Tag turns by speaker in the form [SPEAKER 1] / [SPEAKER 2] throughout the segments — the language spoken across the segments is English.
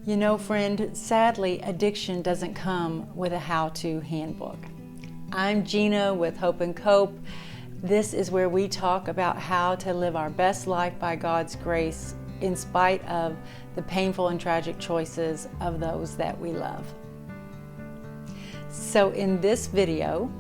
[SPEAKER 1] You know, friend, sadly, addiction doesn't come with a how-to handbook. I'm Gina with Hope and Cope. This is where we talk about how to live our best life by God's grace in spite of the painful and tragic choices of those that we love. So in this video,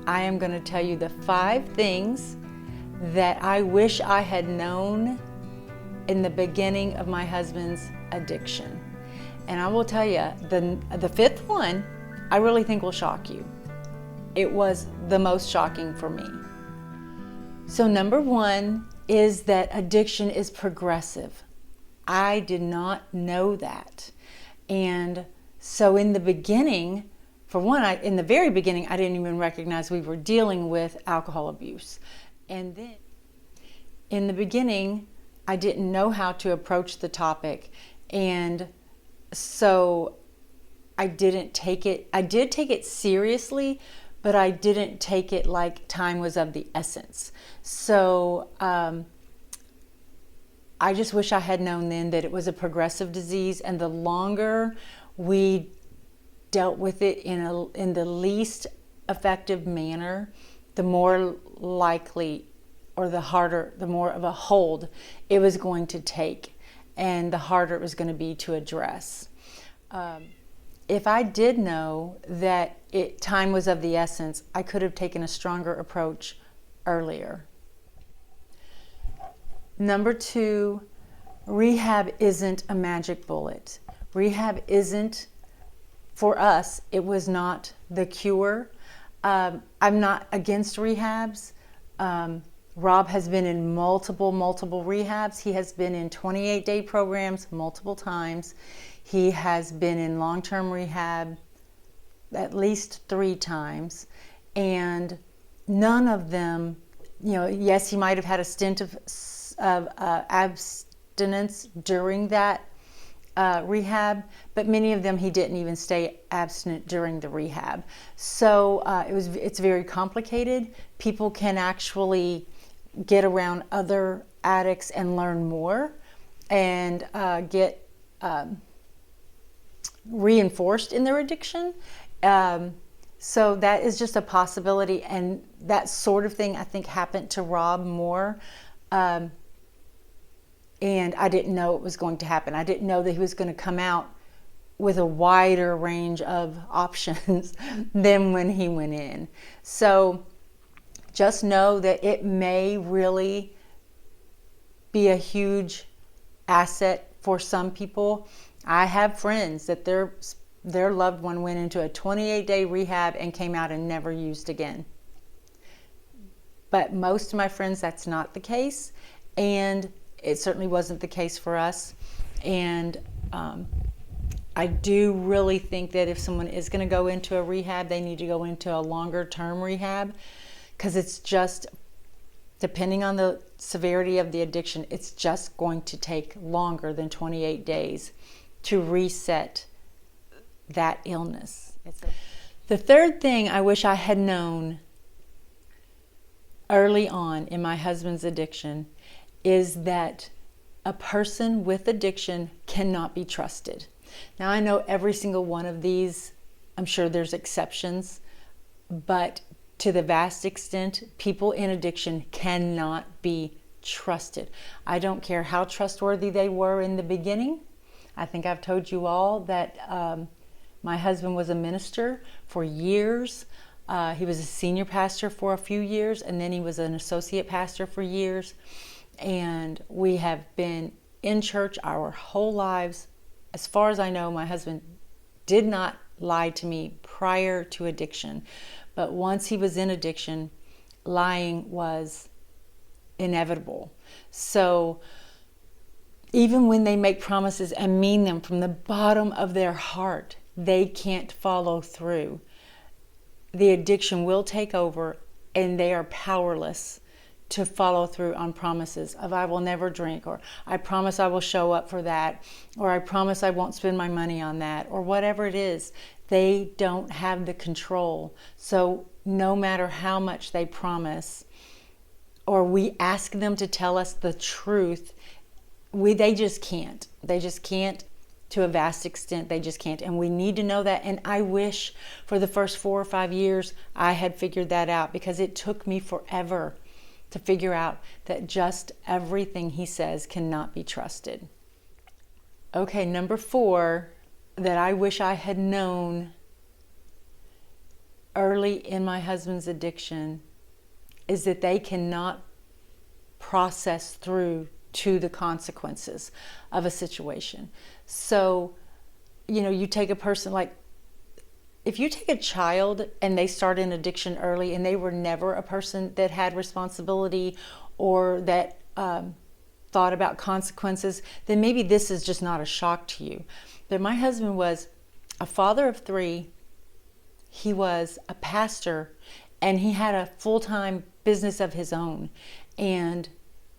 [SPEAKER 1] I am going to tell you the 5 things that I wish I had known in the beginning of my husband's addiction. And I will tell you, the 5th one, I really think will shock you. It was the most shocking for me. So number 1 is that addiction is progressive. I did not know that. And so in the beginning, for one, in the very beginning, I didn't even recognize we were dealing with alcohol abuse. And then in the beginning, I didn't know how to approach the topic. And so I didn't take it, I did take it seriously, but I didn't take it like time was of the essence. So I just wish I had known then that it was a progressive disease, and the longer we dealt with it in the least effective manner, the more likely or the harder, the more of a hold it was going to take, and the harder it was going to be to address. If I did know that time was of the essence, I could have taken a stronger approach earlier. Number 2, rehab isn't a magic bullet. Rehab isn't, for us, it was not the cure. I'm not against rehabs. Rob has been in multiple rehabs. He has been in 28-day programs multiple times. He has been in long-term rehab at least 3 times. And none of them, you know, yes, he might have had a stint of abstinence during that rehab, but many of them he didn't even stay abstinent during the rehab. So it's very complicated. People can actually get around other addicts and learn more and get reinforced in their addiction. So that is just a possibility, and that sort of thing I think happened to Rob more. And I didn't know it was going to happen. I didn't know that he was going to come out with a wider range of options than when he went in. So just know that it may really be a huge asset for some people. I have friends that their loved one went into a 28-day rehab and came out and never used again. But most of my friends, that's not the case. And it certainly wasn't the case for us. And I do really think that if someone is going to go into a rehab, they need to go into a longer term rehab, because it's just, depending on the severity of the addiction, it's just going to take longer than 28 days to reset that illness. The 3rd thing I wish I had known early on in my husband's addiction is that a person with addiction cannot be trusted. Now, I know every single one of these, I'm sure there's exceptions, but to the vast extent, people in addiction cannot be trusted. I don't care how trustworthy they were in the beginning. I think I've told you all that my husband was a minister for years. He was a senior pastor for a few years, and then he was an associate pastor for years. And we have been in church our whole lives. As far as I know, my husband did not lie to me prior to addiction. But once he was in addiction, lying was inevitable. So even when they make promises and mean them from the bottom of their heart, they can't follow through. The addiction will take over, and they are powerless to follow through on promises of I will never drink, or I promise I will show up for that, or I promise I won't spend my money on that, or whatever it is. They don't have the control. So no matter how much they promise, or we ask them to tell us the truth, they just can't. They just can't. to a vast extent. They just can't. And we need to know that. And I wish for the first 4 or 5 years I had figured that out, because it took me forever to figure out that just everything he says cannot be trusted. Okay, number 4 that I wish I had known early in my husband's addiction is that they cannot process through to the consequences of a situation. So, you take a person like, if you take a child and they start an addiction early and they were never a person that had responsibility or that thought about consequences, then maybe this is just not a shock to you. But my husband was a father of 3. He was a pastor, and he had a full-time business of his own. And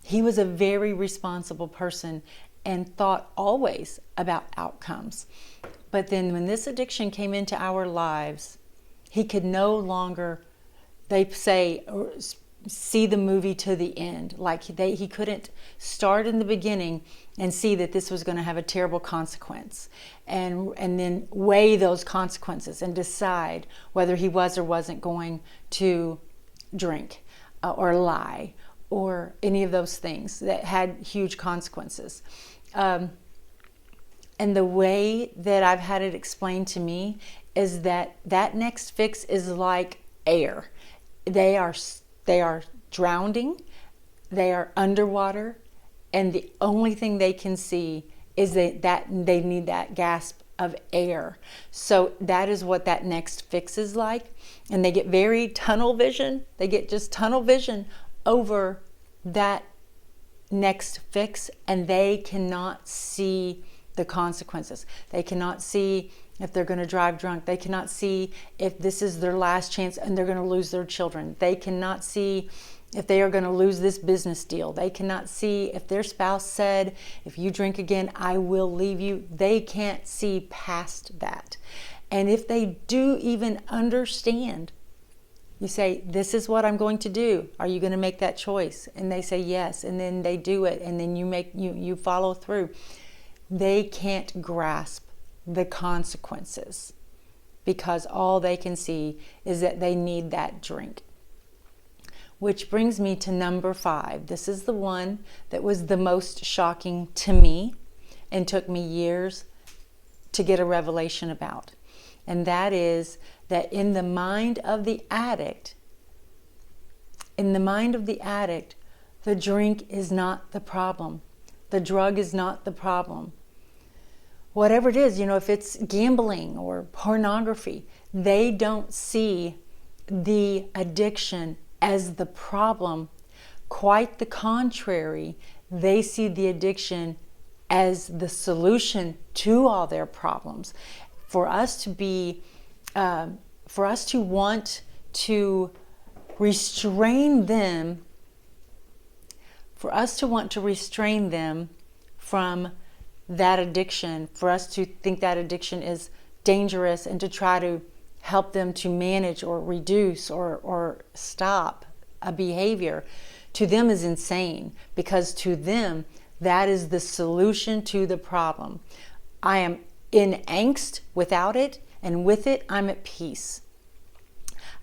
[SPEAKER 1] he was a very responsible person and thought always about outcomes. But then when this addiction came into our lives, he could no longer, they say, see the movie to the end. Like he couldn't start in the beginning and see that this was going to have a terrible consequence, and then weigh those consequences and decide whether he was or wasn't going to drink or lie or any of those things that had huge consequences. And the way that I've had it explained to me is that next fix is like air. They are drowning, they are underwater, and the only thing they can see is that they need that gasp of air. So that is what that next fix is like. And they get very tunnel vision. They get just tunnel vision over that next fix, and they cannot see the consequences. They cannot see if they're going to drive drunk. They cannot see if this is their last chance and they're going to lose their children. They cannot see if they are going to lose this business deal. They cannot see if their spouse said, if you drink again, I will leave you. They can't see past that. And if they do even understand, you say, this is what I'm going to do. Are you going to make that choice? And they say yes. And then they do it. And then you follow through. They can't grasp the consequences because all they can see is that they need that drink. Which brings me to number 5. This is the one that was the most shocking to me and took me years to get a revelation about. And that is that in the mind of the addict, the drink is not the problem. The drug is not the problem. Whatever it is, if it's gambling or pornography, they don't see the addiction as the problem. Quite the contrary, they see the addiction as the solution to all their problems. For us to want to restrain them, from that addiction, for us to think that addiction is dangerous and to try to help them to manage or reduce or stop a behavior, to them is insane, because to them that is the solution to the problem. I am in angst without it, and with it I'm at peace.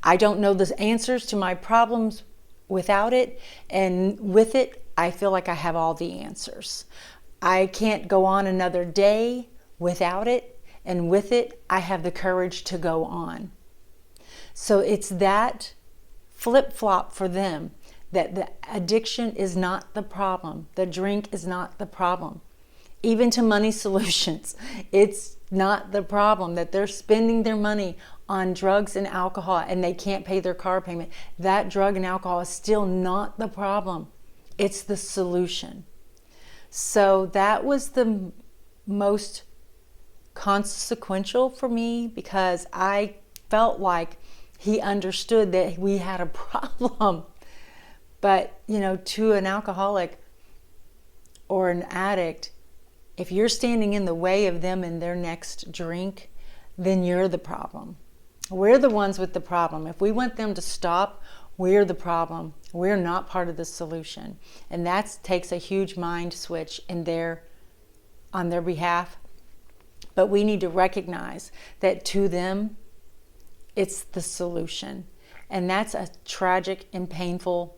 [SPEAKER 1] I don't know the answers to my problems without it, and with it I feel like I have all the answers. I can't go on another day without it, and with it I have the courage to go on. So it's that flip-flop for them, that the addiction is not the problem. The drink is not the problem. Even to money solutions, it's not the problem that they're spending their money on drugs and alcohol and they can't pay their car payment. That drug and alcohol is still not the problem. It's the solution. So that was the most consequential for me, because I felt like he understood that we had a problem. But, to an alcoholic or an addict, if you're standing in the way of them and their next drink, then you're the problem. We're the ones with the problem. If we want them to stop, we're the problem. We're not part of the solution. And that takes a huge mind switch on their behalf. But we need to recognize that to them, it's the solution. And that's a tragic and painful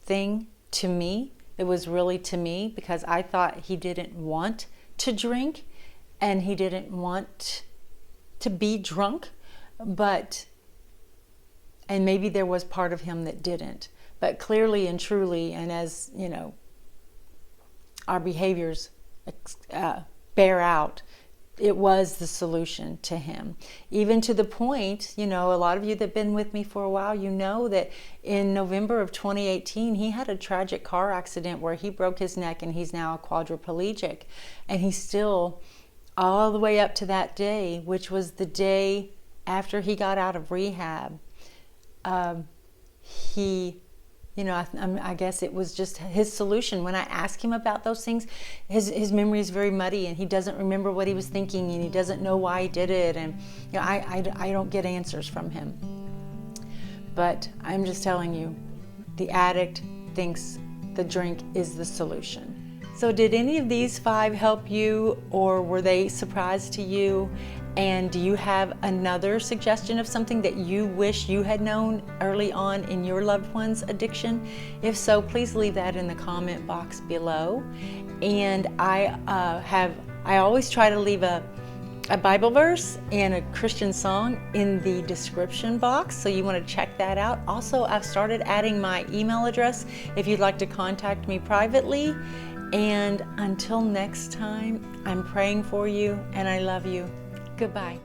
[SPEAKER 1] thing to me. It was really to me, because I thought he didn't want to drink and he didn't want to be drunk, and maybe there was part of him that didn't. But clearly and truly, and as you know, our behaviors bear out, it was the solution to him. Even to the point, a lot of you that have been with me for a while, you know that in November of 2018, he had a tragic car accident where he broke his neck and he's now a quadriplegic. And he's still, all the way up to that day, which was the day after he got out of rehab, I guess it was just his solution. When I ask him about those things, his memory is very muddy and he doesn't remember what he was thinking and he doesn't know why he did it. And I don't get answers from him. But I'm just telling you, the addict thinks the drink is the solution. So did any of these 5 help you, or were they a surprise to you? And do you have another suggestion of something that you wish you had known early on in your loved one's addiction? If so, please leave that in the comment box below. And I always try to leave a Bible verse and a Christian song in the description box, so you want to check that out. Also, I've started adding my email address if you'd like to contact me privately. And until next time, I'm praying for you and I love you. Goodbye.